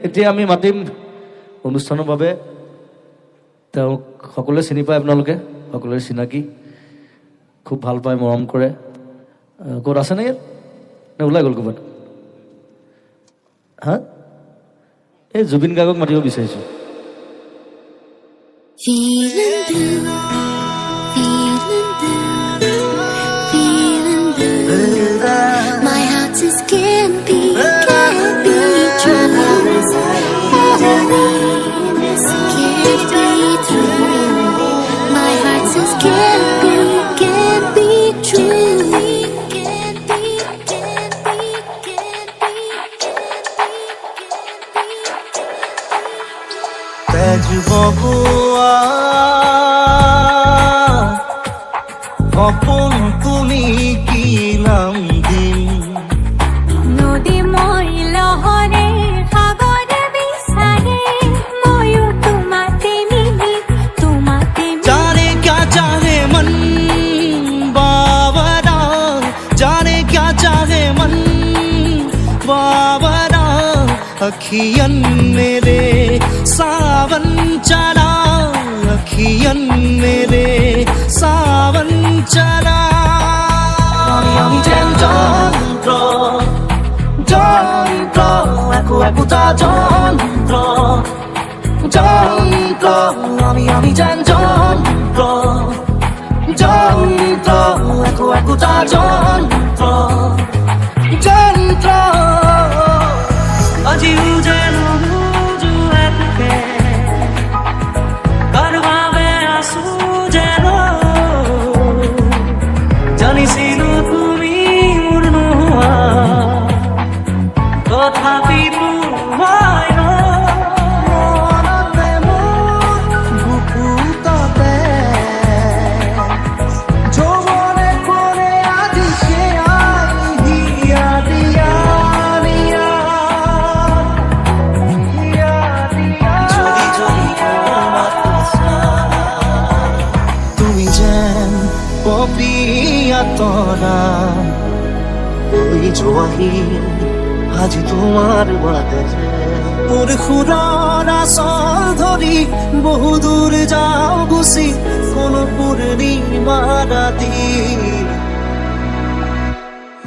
এতিয়া আমি মাতিম অনুষ্ঠানৰ বাবে তেওঁক সকলোৱে চিনি পায়, আপোনালোকে সকলোৱে চিনাকি, খুব ভাল পায়, মৰম কৰে। ক'ত আছে নে ইয়াত নে ওলাই গ'ল ক'ৰবাত? হা, এই জুবিন গাৰ্গক মাতিব বিচাৰিছোঁ। কপন তুমি কি নাম দিম? নদী মই লহৰে সাগৰে বিচাৰে ময়ো তোমাতে মিলি তোমাতে जाने क्या चाहे मन बावरा, जाने क्या चाहे मन बावरा, अखियन मेरे सावन चला, अखियन मेरे सावन चला। আমি যেন যন্ত্র যন্ত্র, একু একুটা যন্ত্র যন্ত্র, আমি যেন যন্ত্র যন্ত্র, একু একুটা যন্ত্র যন্ত্র। আজি যেন এককে কারবাবে আসু যেন, জানিছিলো তুমি মোৰ নোহোৱা, তথাপি তোমায় মনতে মোৰ বুকুততে যৌৱনে কৰে আজি সেয়াই দিয়া দিয়া দিয়া দিয়া দিয়া। যদি যদি তুমি যেন পপিয়া তৰা, ওই জোৱাহি আজি তোমাৰ বাদে মোৰ সুৰৰ আচল ধৰি বহু দূৰ যাওঁ গুচি কোনো পূৰ্ণিমা ৰাতি।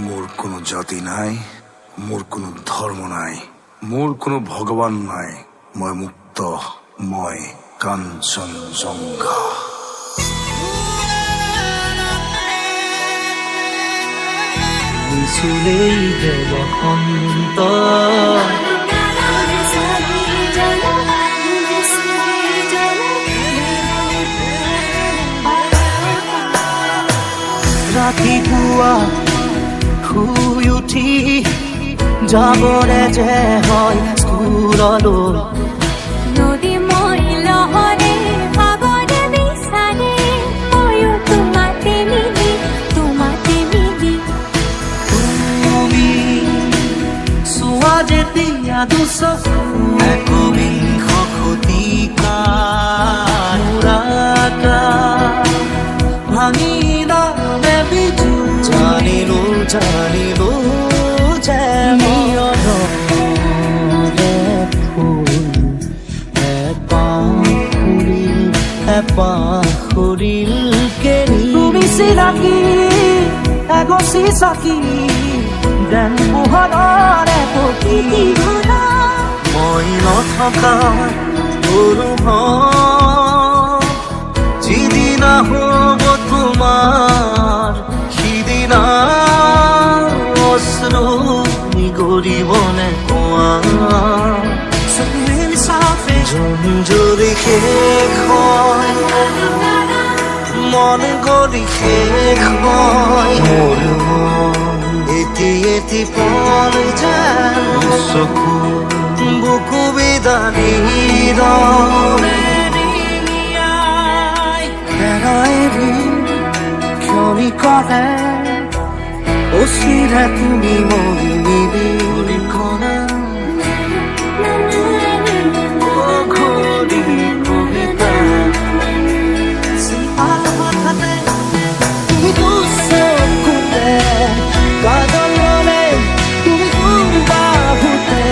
মোৰ কোনো জাতি নাই, মোৰ কোনো ধৰ্ম নাই, মোৰ কোনো ভগৱান নাই, মই মুক্ত, মই কাঞ্চনজংঘা। চুলেই বসন্ত ৰাতিপুৱা শুই উঠি যাবৰে যে হয় স্কুললৈ, নদী মই লহৰে সাগৰে বিচাৰে ময়ো তোমাতে মিলি তোমাতে মিলি তুমি চোৱা যেতিয়া দুচকু একবিংশ শতিকাৰ ভাঙি নামে বিজু, জানিলো জানিলো যে মিয়নৰে ফুল এপাহ ফুৰিল কেৰি। তুমি চিনাকি এগছি চাকি যেন পোহৰৰে পতি, মই নথকা সৰু যিদিনা হ'ব তোমাৰ, সিদিনা অশ্ৰু নিগৰিবনে কোৱা? জঞ্জলি শেষ হয়, মন গলি শেষ হয়, মোৰ এটি এটি পল যেন চকু বুকু বিদানীৰ ক্ষণিকতে অচিৰে তুমি মৰি নিবি খনা ঘড়ী কবিতা তুমি দুচকুতে কাজল তুমি দুবাহুতে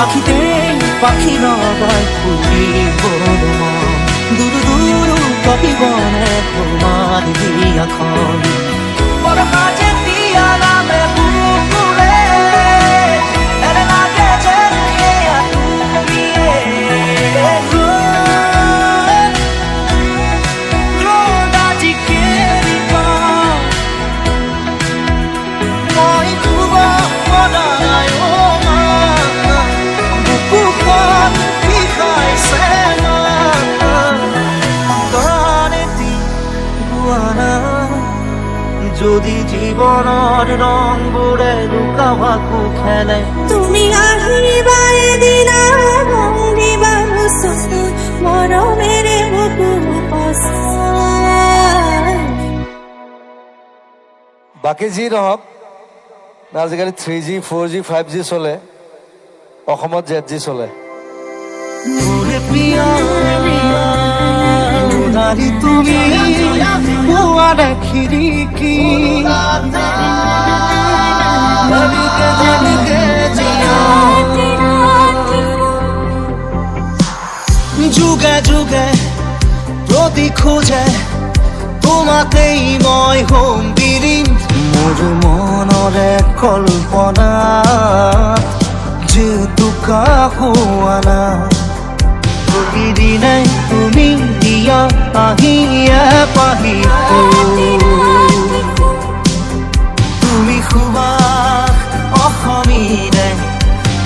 পাখিতে পাখি নগায় ফুলিব মন দুরু দুরু কপিবনে তোমার দিয়াখন বড় কাজে দিয়া নামে বুকুরে এরে লাগে যে তুমি যদি জীবনৰ ৰংবোৰে লুকাৱাকো খেলে তুমি আহিবা এদিনা মন্দিবা চকু মৰমেৰে বুকু পচাই বাকী যি নহওক আজিকালি 3G 4G 5G চলে অসমত ZG চলে মোৰে প্ৰিয় নাৰী তুমি পুৱাৰ খিৰিকী যেনেকে যেনেকে যুগে যুগে প্ৰতি খোজে তোমাকেই মই হ'ম বিলীন মোৰ মনৰে কল্পনা যেহেতু কাহো আনা প্ৰতিদিনাই তুমি দিয়া আহিয়া পাহি তুমি সুবাস অসমীৰে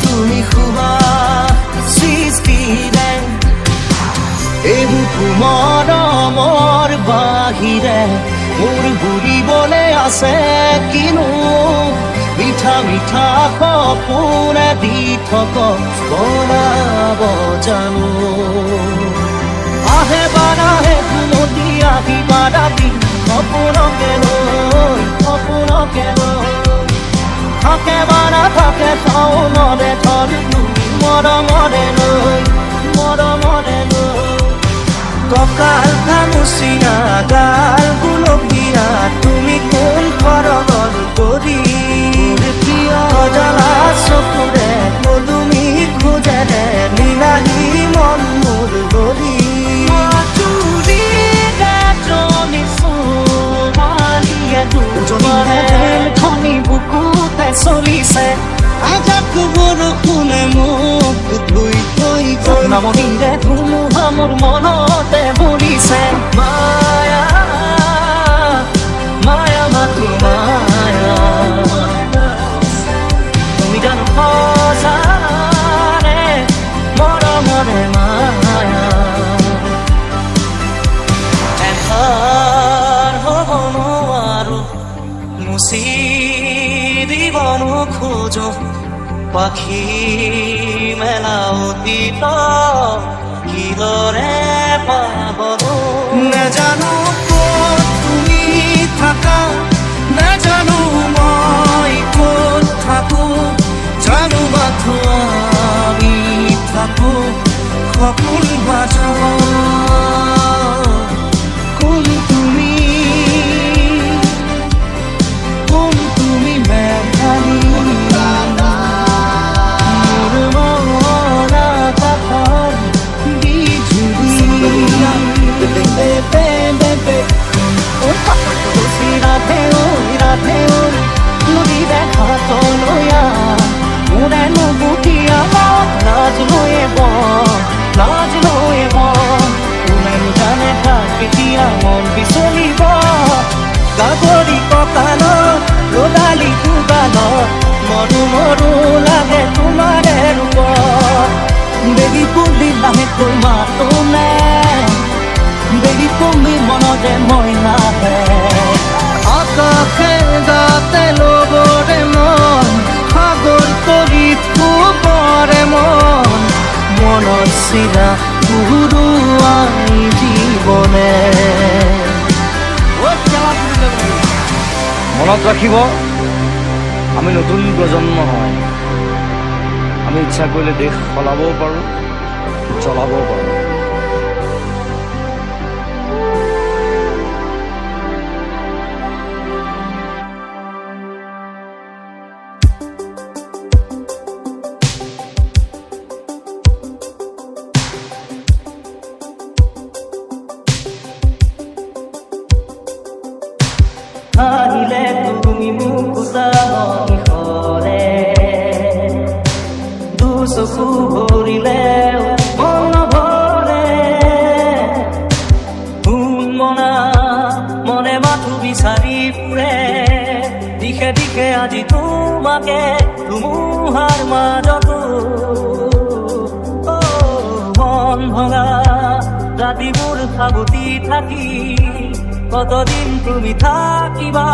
তুমি সুবাস সৃষ্টিৰে এইবোৰ মৰমৰ বাহিৰে মোৰ বুলিবলৈ আছে কিনো মিঠা মিঠা সপোনে দি থক বনাব জানো আহে বাৰাহে কুমতি আহিবা ৰাতি সপোনকে লৈ থাকে বাৰা থাকে শাওনৰে থৰ মৰমৰে লৈ কঁকাল খামুচিয়া গাল গুলপীয়া তুমি কোন ঘৰৰ কৰি প্ৰিয় জ্বালা চকুৰে পদুমি খোজেৰে লীলাহী মন মোৰ গৰি খনি বুকুতে চলিছে আজাক বৰষুণে মোক ধুই থৈ গ'ল নামনিৰে ধুমুহা মোৰ মনতে বলিছে মায়া মায়া মাথো মায়া তুমি জানো সঁচাৰে মৰমৰে মায়া এষাৰ হ'ব নোৱাৰো মুচি দিব নোখোজো পাখি মেলা অতীত কিদৰে পাবনো নাজানো ক'ত তুমি থাকা নাজানো মই ক'ত থাকো জানো মাথো আমি থাকো সপোন মাজত কোন তুমি মেঘালী নদী দেখা তলয়া মোৰে নুবুকিয়া লাজ লৈয়ে কোনে জানে তাক কেতিয়া মন বিচলিব গাগৰি কঁকালত ৰ'দালি দুগালত মৰু মৰু লাগে তোমাৰে ৰূপত বেগী পুলি লাহেকৈ মাতো নাই বেগী তুমি মনতে মই নাহে আকাশে গাতে ল'বৰে মন সাগৰ তলিত শুবৰে মন মনৰ চিৰা ঘূৰুৱাই জীৱনে মনত ৰাখিব আমি নতুন প্ৰজন্ম হয় আমি ইচ্ছা কৰিলে দেশ সলাবও পাৰোঁ চলাবও পাৰোঁ চকু ভৰিলেও মন নভৰে সোণ মনা মনে মাথো বিচাৰি ফুৰে দিশে দিশে আজি তোমাকে ধুমুহাৰ মাজতো মন ভঙা ৰাতিবোৰ সাবতি থাকি কতদিন তুমি থাকিবা